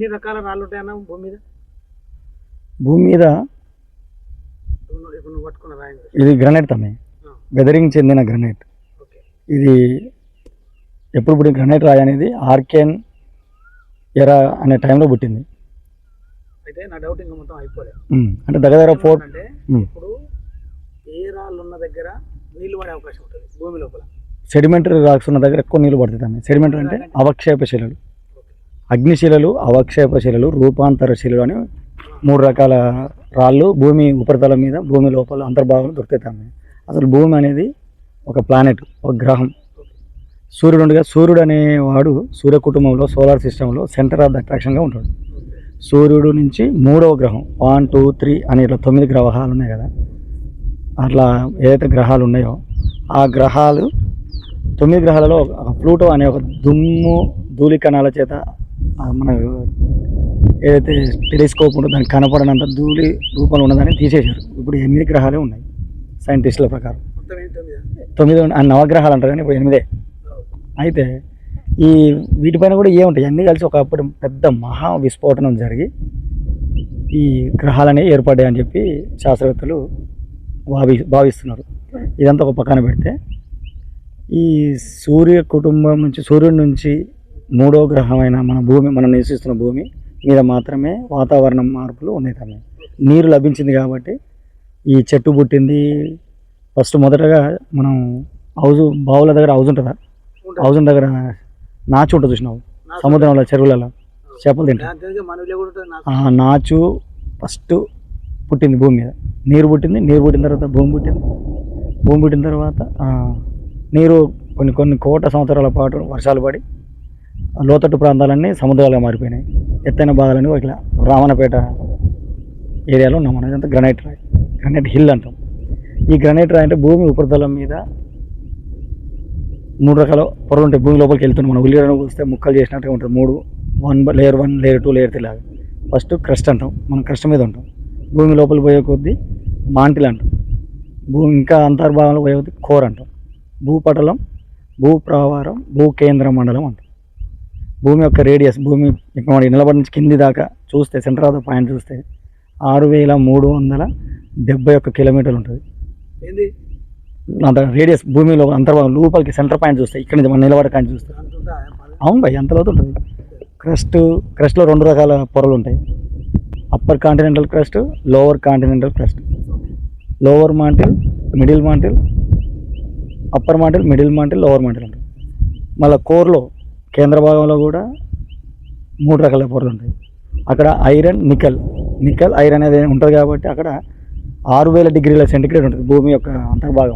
ఎన్ని రకాల రాళ్ళు ఉంటాయన్నా భూమి మీద? భూమి మీద ఇప్పుడు నువ్వు పట్టుకున్న రాయి ఇది గ్రనైట్ తమ్మి, వెదరింగ్ చెందిన గ్రనైట్. ఇది ఎప్పుడు పుట్టిన గ్రనైట్ రాయి అనేది ఆర్కేన్ ఎరా అనే టైంలో పుట్టింది. అయితే నా డౌట్ ఇంకా మొత్తం అయిపోలేదు. అంటే దగ్గర అంటే ఇప్పుడు ఏ రాళ్ళు ఉన్న దగ్గర నీళ్లు పడే అవకాశం ఉంటుంది భూమి లోపల? సెడిమెంటరీ రాక్స్ ఉన్న దగ్గర ఎక్కువ నీళ్లు పడుతుంది తమ్మి. సెడిమెంటరీ అంటే అవక్షేప శిలలు, అగ్నిశిలలు, అవక్షేప శిలలు, రూపాంతర శిలలు అని 3 రకాల రాళ్ళు భూమి ఉపరితలం మీద, భూమి లోపల అంతర్భాగంలో దొరుకుతాయి. అసలు భూమి అనేది ఒక ప్లానెట్, ఒక గ్రహం. సూర్యుడుగా సూర్యుడు అనేవాడు సూర్య కుటుంబంలో, సోలార్ సిస్టంలో సెంటర్ ఆఫ్ ద అట్రాక్షన్గా ఉంటాడు. సూర్యుడు నుంచి 3వ గ్రహం 1, 2, 3 అని ఇట్లా 9 గ్రహాలు ఉన్నాయి కదా. అట్లా ఏదైతే గ్రహాలు ఉన్నాయో ఆ గ్రహాలు 9 గ్రహాలలో ప్లూటో అనే ఒక దుమ్ము ధూళి కణాల చేత మన ఏదైతే టెలిస్కోప్ ఉంటుందో దానికి కనపడనంత ధూళి రూపంలో ఉన్నదాన్ని తీసేశారు. ఇప్పుడు 8 గ్రహాలే ఉన్నాయి సైంటిస్టుల ప్రకారం. 9 నవగ్రహాలు అంటారు కానీ ఇప్పుడు 8. అయితే ఈ వీటిపైన కూడా ఏముంటాయి అన్నీ కలిసి ఒకప్పుడు పెద్ద మహా విస్ఫోటనం జరిగి ఈ గ్రహాలనే ఏర్పడ్డాయి అని చెప్పి శాస్త్రవేత్తలు భావిస్తున్నారు. ఇదంతా ఒక పక్కన పెడితే ఈ సూర్య కుటుంబం నుంచి, సూర్యుడి నుంచి 3వ గ్రహమైన మన భూమి, మనం నివసిస్తున్న భూమి మీద మాత్రమే వాతావరణ మార్పులు ఉన్నాయి తమ్మి. నీరు లభించింది కాబట్టి ఈ చెట్టు పుట్టింది. ఫస్ట్ మొదటగా మనం బావుల దగ్గర హౌజ్ ఉంటుందా, హౌజ్ దగ్గర నాచు ఉంటుంది చూసినావు, సముద్రంలో చెరువులలో చేపలు తింటారు. నాచు ఫస్ట్ పుట్టింది భూమి మీద. నీరు పుట్టిన తర్వాత భూమి పుట్టిన తర్వాత నీరు కొన్ని కోట్ల సంవత్సరాల పాటు వర్షాలు పడి లోతట్టు ప్రాంతాలన్నీ సముద్రాలుగా మారిపోయినాయి. ఎత్తైన భాగాలన్నీ ఇట్లా రామన్నపేట ఏరియాలో ఉన్నాం మనం. ఇదంతా గ్రనైట్ రాయి, గ్రనైట్ హిల్ అంటాం. ఈ గ్రనైట్ రాయి అంటే భూమి ఉపరితలం మీద 3 రకాల పొరలు ఉంటాయి. భూమి లోపలికి వెళ్తున్నాం మనం. ఉల్లిగడ్డను వస్తే ముక్కలు చేసినట్టుగా ఉంటుంది. 3 లేయర్ 1, లేయర్ 2, లేయర్ 3 లాగా. ఫస్ట్ క్రస్ట్ అంటాం, మనం క్రస్ట్ మీద ఉంటాం. భూమి లోపలికి పోయే కొద్దీ మాంటిల్ అంటాం. భూమి ఇంకా అంతర్భాగంలో పోయే కొద్దీ కోర్ అంటాం. భూపటలం, భూప్రావారం, భూకేంద్ర మండలం అంటాం. భూమి యొక్క రేడియస్, భూమి నిలబడి నుంచి కింది దాకా చూస్తే, సెంటర్ ఆఫ్ ద పాయింట్ చూస్తే 6371 కిలోమీటర్లు ఉంటుంది. అంత రేడియస్ భూమిలో అంతర్భాగం లోపలికి సెంటర్ పాయింట్ చూస్తే, ఇక్కడ నుంచి మనం నిలబడకాన్ని చూస్తే అవును భయ్ ఎంత లోతు ఉంటుంది. క్రస్ట్లో 2 రకాల పొరలు ఉంటాయి. Upper continental crust, lower continental crust. Lower mantle, middle mantle, upper mantle, middle mantle, lower mantle ఉంటుంది. మళ్ళీ కోర్లో కేంద్ర భాగంలో కూడా 3 రకాల పొరలు ఉంటాయి. అక్కడ ఐరన్, నికెల్ ఐరన్ అనేది ఉంటుంది కాబట్టి అక్కడ 6000 డిగ్రీల సెంటిగ్రేడ్ ఉంటుంది భూమి యొక్క అంతర్భాగం.